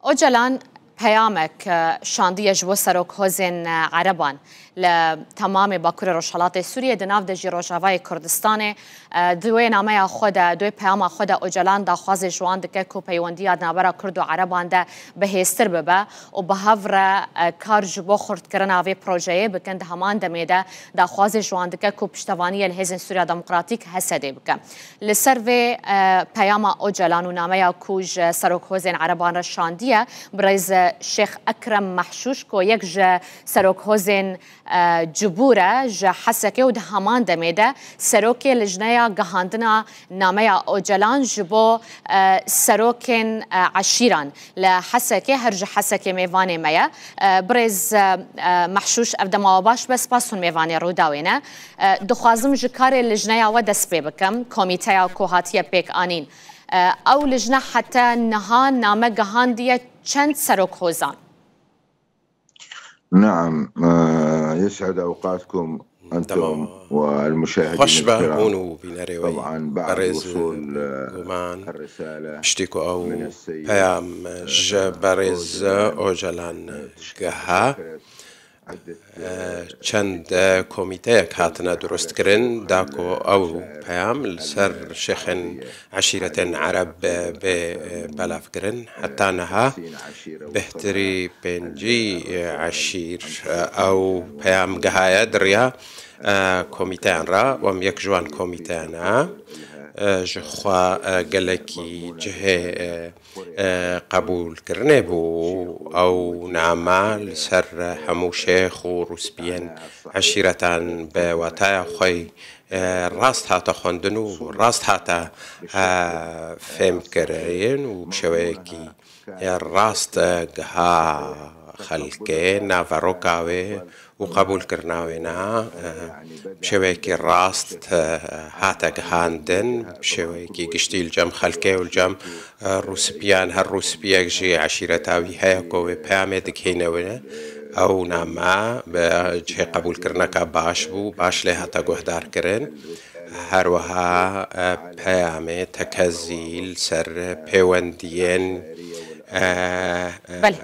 أوجلان پیامک شاندیه جو سرک هزین عربان لتمام باکور روشالات سوریه دناف دجی روشاوای کردستان دوی نامه خود دوی پیام خود اوجلان داخواز جوان دکه کو پیوندی نابرا کرد و عربان ده بهستر ببه و به هفر کار جبو خورد کردن آوی پروژه بکند همان دمیده داخواز جوان دکه کو پشتوانی الهزن سوریا دموکراتیک حسده بکن لسر و پیام اوجلان و نامه کوج سرک هزین عربان را شاندیه برایز شیخ اکرم محشوش کو یک ج سرک هزین جبوره ج حسکه و ده همان دمیده سروکی لجنه گهاندنا نامه اوجلان جبو سروکن عشیران لحسکه هر ج حسکه میوانه میا برز محشوش افدما باش بس پاسون میوانه رو داوینه دخوازم جکار لجنه و دست پی بکم کمیته کوهاتیه پیک آنین او لجنه حتی نها نامه گهاندیه چند سروک هزان. نعم يسعد أوقاتكم أنتم والمشاهدين الكرام. طبعا بعد وصول الرسالة بشتيكو أو بيام جبرز أوجلان جها چند کمیته هاتنا درست کرن داکو او پیام لسر شيخن عشيرة عرب بلاف کرن حتى نها بهتري بنجي عشير او پیام جهايا دريا کمیتان را وم یک جوان کمیتانا جخوا گلکی جه قبول کرنه بو او نعمال سر همو شيخ و روسبيان عشيرتان بواتايا خوي راست هاتا خوندن و راست هاتا فهم کرین و بشويكي راست گها خلقه نافروكاوي وقبول كرناوينا بشويكي راست هاتك هاندن بشويكي قشتي الجم خلقه والجم روسبيان هالروسبيك جي عشيرتاوي هايكو بيامدك هينوينا او ناما بجي قبول كرناكا باش بو باش لها تاقو هدار كرن هروها بيامي تكازيل سر بيواندين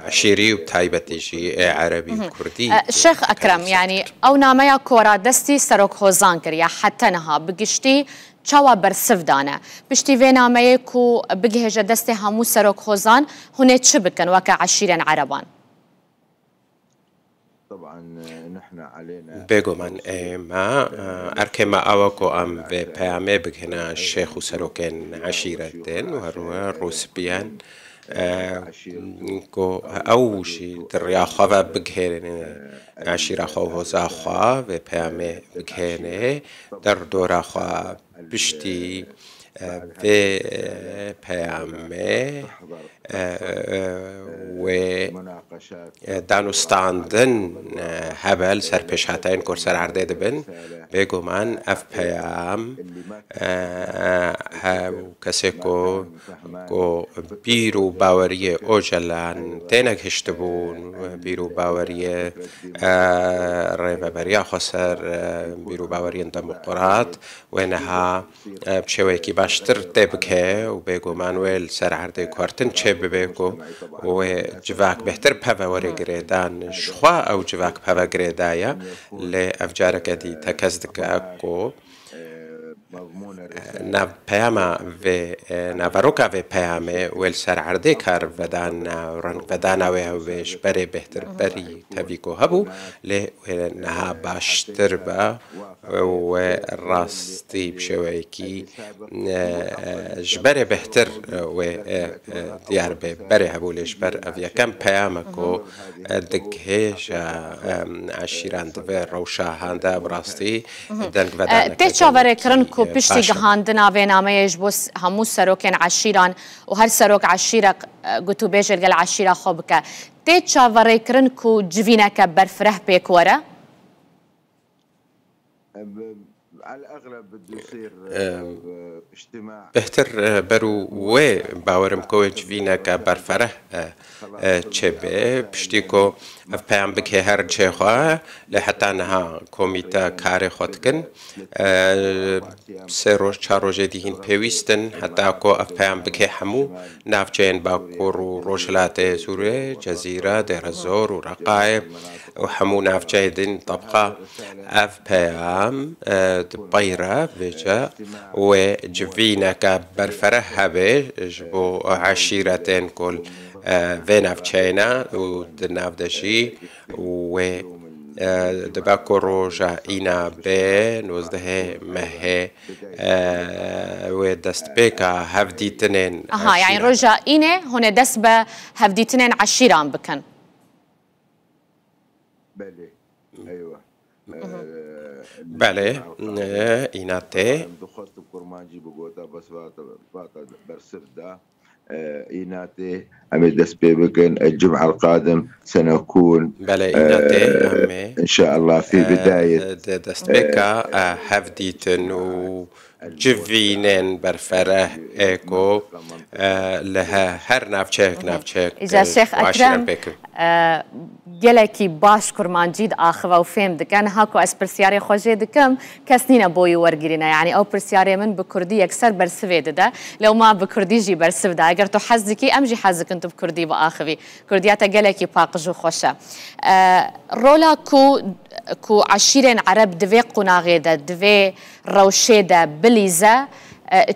عشيري وبتايبتيجي عربي وكردي شيخ أكرم يعني أو ناميا كورا دستي سروك هوزان كريا حتى نها بقشتي چاوا برسف دانه بشتي في ناميا كو بقهجة دستي همو سروك هوزان هنه چه بكن وكا عشيرا عربان طبعا نحن علينا بيجو من ما أركما أوكو أم في بيامي بكنا الشيخ وسروكين عشيرتين وهروا روسبيان کو اوشی دریا خواه بگهرن عشیره خواه زخواه و پیامه بگهرنه در دور خواه بشتی و پیامه و دانستاندن هبل سر پیش هاتین کور سر عرده دبن بگو من اف پیام کسی کو بیرو باوری اوجلان تینک هشتبون بیرو باوری ریبریا خسر بیرو باوری دموکرات و نها بشویکی باشتر تبکه و بگو من ویل سر عرده کارتن چه ببکو و جواک بهتر پاوری گریدان شخوا او جواک پاوگریدایا ل افجار کدی تکزدک اکو ناف پیاما و نافروکا و پیامه ویل سر عرده کار ودانا و ویش بری بهتر بری تبیکو هبو ل نها باشتر با و راستی بشویکی جبر بهتر و دیار بری هبو لجبر افیا کم پیامکو دکهش عشیران دو روشا هنده براستی دنگ ودانا تشاور کرنکو پشتی گهاندنا و نامهش بس همو سروکن عشیران و هر سروک عشیره گتو بیجر گل عشیره خوب که تشاور کرنکو جوینا که برفره پیکوره على الأغلب بده يصير اجتماع بهتر برو و باورم كويج فينا كبرفره تشبه بشتيكو اف پیام بکه هر چه خواه لحتى انها کومیتا کار خودکن سه روز چهار روز دیهین پیوستن حتی کو اف پیام بکه همو نافچین باکور و روشلات سوره جزیره درزور و رقایب و همو نافچه دین طبقه اف پیام دبیره ویجا و جوینا كبرفره هبه جبو عشيرتين كل فيناف تشينا ودناف دشي و دباكو روجا إينا بي نوزده مهي ودست بيكا هفدي تنين يعني روجا إينا هنا دسبة هفدي تنين عشيران بكن بلي أيوة بله ایناته دخلت كرمانجي بقوتا بس باتا برسفدا ایناته أمي دسبيبكن الجمعة القادم سنكون بله ایناته إن شاء الله في بداية دسبيكا هفديتن و جوینن برفره ايكو لها هر نافچه إذا شيخ أكرم گلکی باش کرمانجید آخوا و فهم دکن هاکو از پرسیاری خوشی دکم کس نینا بوی ورگیرینه یعنی او پرسیاری من بکردی اکثر برسوی ده لو ما بکردی جی برسو ده اگر تو حز دکی ام جی حز دکن تو بکردی با آخوی کردیاتا گلکی پاقجو خوشه رولا کو عشیرین عرب دوی قناغی ده دوی روشه ده بلیزه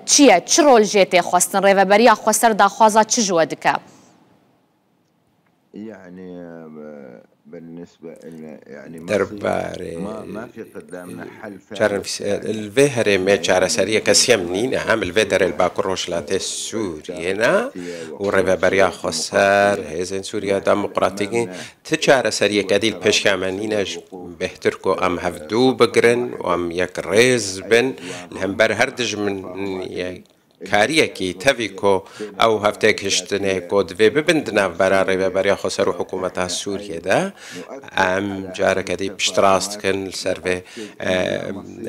چیه چه رول جیتی خواستن ریوبریا خواستر دا خوازا چه جوه دکه يعني بالنسبة لنا يعني درباري ما في قدامنا حل تعرف الفهرة ما تعرف سريع كسيمنين عامل الفهرة الباكروش لاتي سورينا وربابريا خسر هزين سوريا ديمقراطيين تجارة سريع كدي البشكامنين بهتركو أم هفدو بقرن وأم يكريز بن لهم برهردج من كاريكي تفيكو أو هفتك هشتني كود في ببندنا براري ببريا خسر وحكومتها السورية ده أم جارك دي بشتراستكن السرفي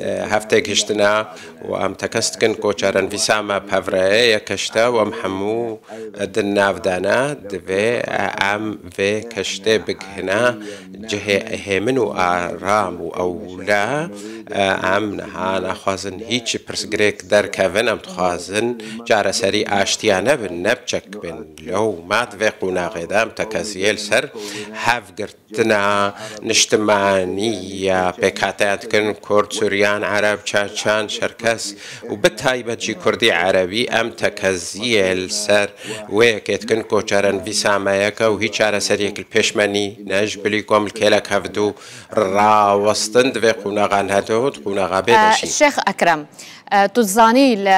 هفتك هشتنا وأم تكستكن كوشارن في سامة بهفرائي يكشتا وأم حمو دناف دانا دفي أم في كشتا بكهنا جهة همنو آرام وأولا أم نهانا خوازن هيتش برسجريك در كافن أم تخوازن جارة سري آشتيانا بن نبچك بن لو ما تفيقونا غدام تكازيل سر هفقرتنا نجتماعية بكاتات كن كورد سوريان عرب تشاتشان شركس وبتهاي بجي كردي عربي أم تكازيل سر ويكيت كن كوشارن في سامايكا وهي جارة سريك البيشماني نجبليكم الكيلك هفدو را وسطن تفيقونا غان هدو تقونا غابي الشيخ أكرم تزانی ل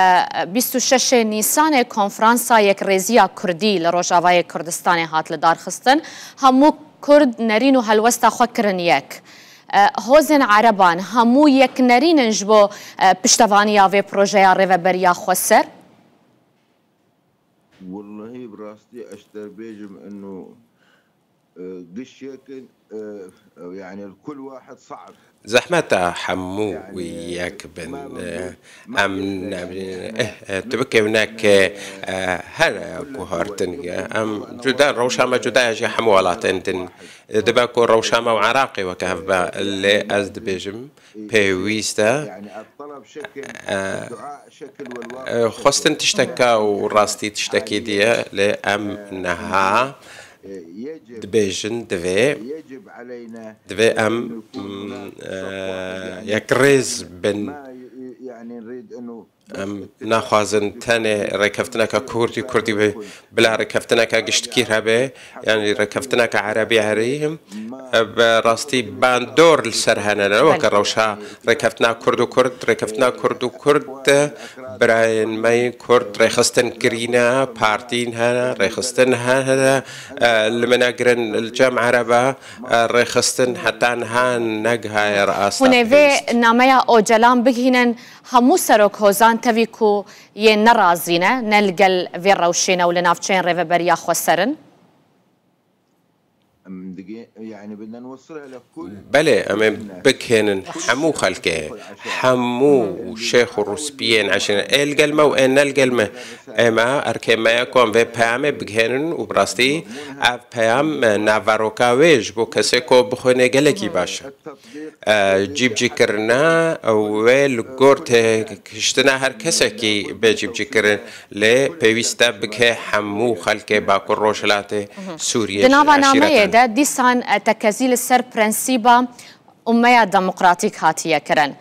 26 نیسان کنفرانسا یک رزیا کردی لروجاوای کردستان هات لدار خستن همو کرد نرین و هلوستا خو کرن یک هوزن عربان همو یک نرین جبو پشتوانیا و پروژه ریوبریا خسر والله براستي اشتر بيجم انه قش يعني الكل واحد صعب زحمة حمو وياك بن أم تبكي هناك هلا كوهرتن أم جدا روشامة جدا يجي حمو ولا تنتن دباكو روشامة وعراقي وكهفبا اللي أزد بيجم بيويستا يعني الطلب شكل الدعاء شكل والواقع خستن تشتكى وراستي تشتكي دي لأم إنها دبيجن يجب علينا دفي أم يكرز بن يعني نريد انه ناخوازن تاني ركفتنا كردي بلا ركفتنا كاشتكير هبه يعني ركفتنا كعربي عريهم براستي باندور السرهنا وكروشا ركفتنا كرد ركفتنا كرد براين ماي كرد ريخستن كرينا بارتين هنا ريخستن هنا المناجرن الجامعة عربة ريخستن حتى نها نجها رأس هنا في ناميا أو جلام بجهنن همو سرك هوزان تفيكو ينرازينا نلقل في الروشينا ولا نافشين ريفبريا خسرن يعني بدنا نوصلها لكل بله أما بكهن حمو خلقه حمو شيخ الرسبيين عشان القلمة وإن القلمة أما أركي ما يكون في بيام بكهن وبراستي أف بيام نافاروكاويج بو كسيكو بخونه قلقي باشا جيب جيكرنا أول قرت كشتنا هر كسكي بجيب جيكرن لي بيويستا بكه حمو خلقه باكو روشلاته سوريا دناوا نامه ده دیسان تکزیل سر پرنسیبا امه دموکراتیک هاتیه کرن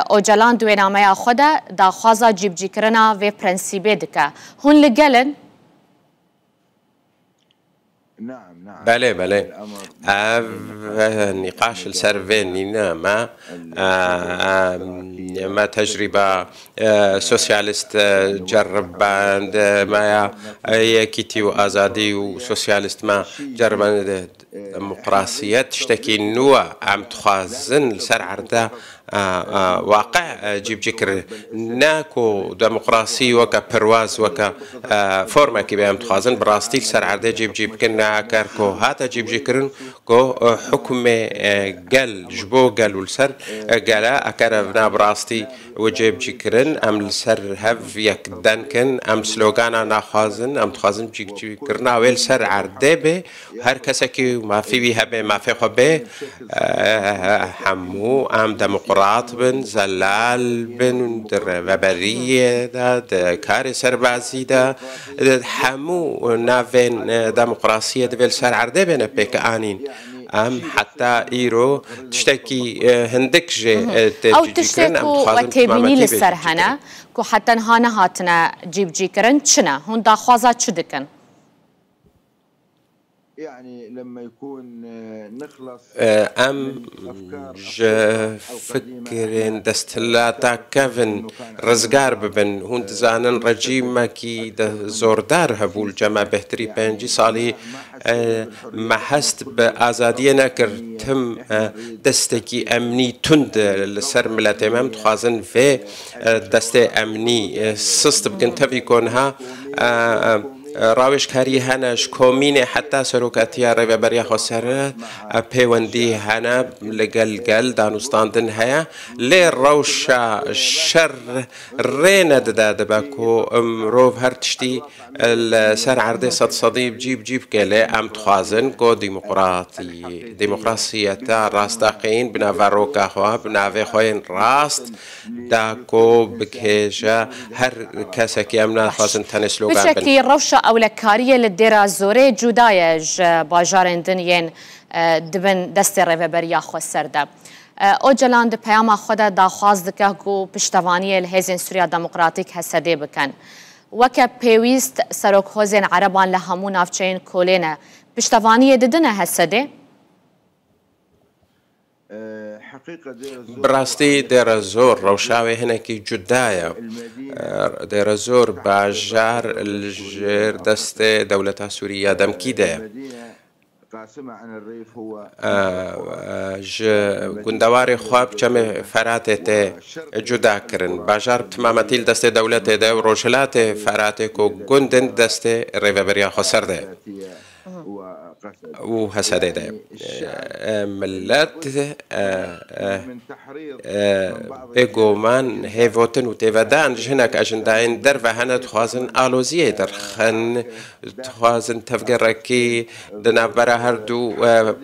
اوجلان دوی نامه خوده دا خوازا جیب جی کرنا و پرنسیبه دکه هون لگلن نعم بله نقاش السرفينينا ما تجربة سوسياليست جرب باند ما كيتي وآزادي وسوسياليست ما جرب ديمقراطية تشتكي نوع عم تخازن سر عردا واقع جيب جكر ناكو ديمقراطي وكا برواز وكا فورما كي بهم تخازن براستيل سر عردا جيب كنا كاركو هاتا جيب جكرن كو حكم قال جبو قال والسر قالا أكرفنا براستي وجيب جكرن أم السر هف يك دانكن أم سلوغانا ناخازن أم تخازن جكرنا ويل سر عردا به هر كسكي ما في بيها به ما في خبه حمو أم ديمقراطي بن زلال بن وبرية دا كاري سربازي دا حمو نافين ديمقراطية دفل سر عرده بنا بيك آنين أم حتى إيرو تشتكي هندك جي أو تشتكو وتبيني للسر هنا كو حتى هانا هاتنا جيب جيكرن چنا هون دا خوازا چو دكن يعني لما يكون نخلص أم فكرين دستلاتا كيفن رزقار ببن هون دزانن رجيم كي ده زوردار هبول جمع بهتري بنجي صالي ما حست بآزادية نكر تم دستكي أمني تند لسر ملت امام تخازن في دست أمني سست بكن تفي كونها راوش كاري هناش كوميني حتى سروكاتيا ربا بريا خسر بيوندي هنا لقل دانوستاندن هيا لي روشا شر رينا دباكو روف هرتشتي السر عردي صديب جيب كالي ام تخازن كو ديمقراطية راستاقين بنافاروكا خوا بنافي خوين راست داكو بكيجا هر كاسكي امنا خازن تنسلوغان بشكي روشا أولكارية للديرة زوري جودايج باجارين دنيين دبن دست ريفبريا خو سرده اوجلان د پیام خود دا خواست دکه گو پشتوانی الهزین سوریا دموکراتیک هسده بکن وکه پیویست سروک هزین عربان لهمو نافچین کولینه پشتوانی ددنه هسده براستي دير زور روشاوي هناكي جدايا دير زور باجار الجير دستي دولة سوريا دمكيدة قاسمة عن الريف هو قندواري خواب جمع فراتي جدا كرن باجار بتمامتيل دستي دولة ده وروشلات فراتي كو قندن دستي ريفبريا خسر ده وهسده ده ملت بگومان هیوتن و تیودان جهنک اجنداین در و هنه تخوازن آلوزیه در خن تخوازن تفگرکی دنابرا هر دو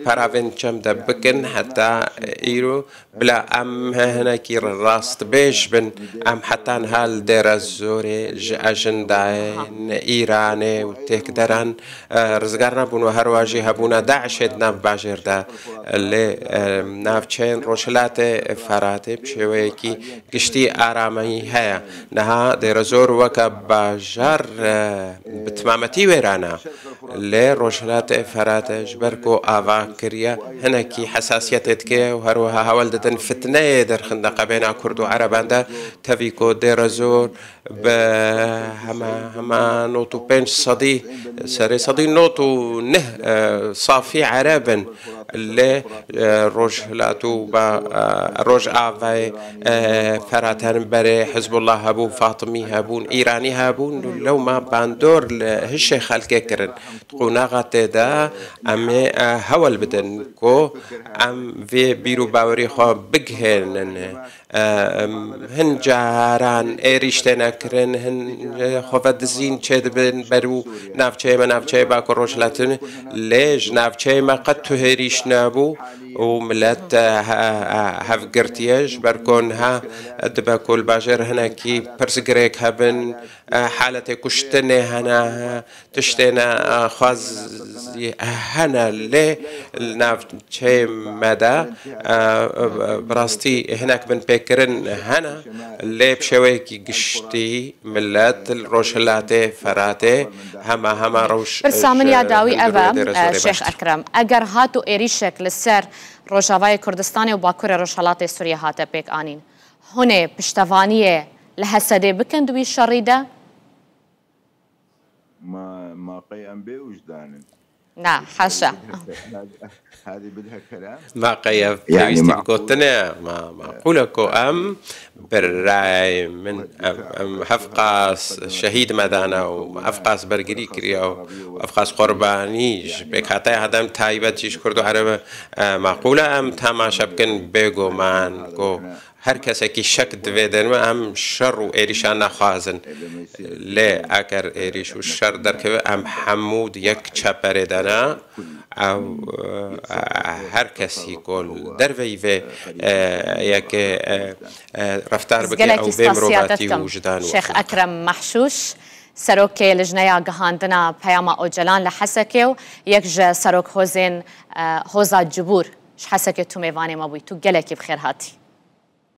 پراوین چم ده بکن حتی ایرو بلا ام هنکی راست بیش بن ام حتی حال در الزوری اجنداین ایرانه و تکدران رزگارنا بون و هر واجی هبونا داعش ناف باجر دا اللي نافچين روشلات فراتي بشويكي قشتي آرامي هيا نها دير زور وكا باجر بتمامتي ويرانا اللي روشلات فراتي جبركو آفا كريا هناكي حساسيتك وهروها هولدتن فتنة در خندق بين كرد وعربان دا تفيكو دير زور هما نوتو بنش صدي سري صدي نوتو نه صافي عربا ل روجلاتو با روج آوای فراتن بره حزب الله هبو فاطمی هبون ایرانی هبون لو ما باندور لهش خلق کرن قناغت دا ام هول بدن کو ام في بيرو باوري خو بگهن هن جاران ایریشتن کرن هن خوفت زین چه بن برو نافچه با کروشلاتن لیج نافچه ما قد تهریش نابو وملت هفقرتياج بركونها دبا كل باجر هنا كي برسجريك هبن حالتي كشتني هنا تشتنا خاز هنا لي ناف شيء مدى براستي هناك بن بكرن هنا لي بشويكي قشتي ملت الروشلاتي فراتي هما روش برسامن يا داوي أبا شيخ أكرم أجر هاتو إيريشك للسر روجاوای کردستان و باکور روشالات سوریه هاته پیک آنین هونه پشتوانیه لحسده بکن دوی شریده؟ ما قيم به وجدان لا حاشا هذه بدها كلام ما قيم يعني قلتنا ما قولكو بالرأي من أفقاس شهيد مدانا وأفقاس برجري كريا وأفقاس قربانيش بكاتي هذا تايبة تيش كردو عرب معقولة تماشا بكن بيجو مان كو هر کسی که شک دویدن و شر و ایریشان نخوازن لی اگر ایریش و شر در که حمود یک چپره دانا او هر کسی کل در وی یک رفتار بکی او بیم روباتی وجدان شیخ اکرم محشوش سروک لجنه گهاندنا پیام اوجلان لحسکه و یک جا سروک حوزا جبور حسکه تو میوانی ما بوی تو گلکی بخیر هاتی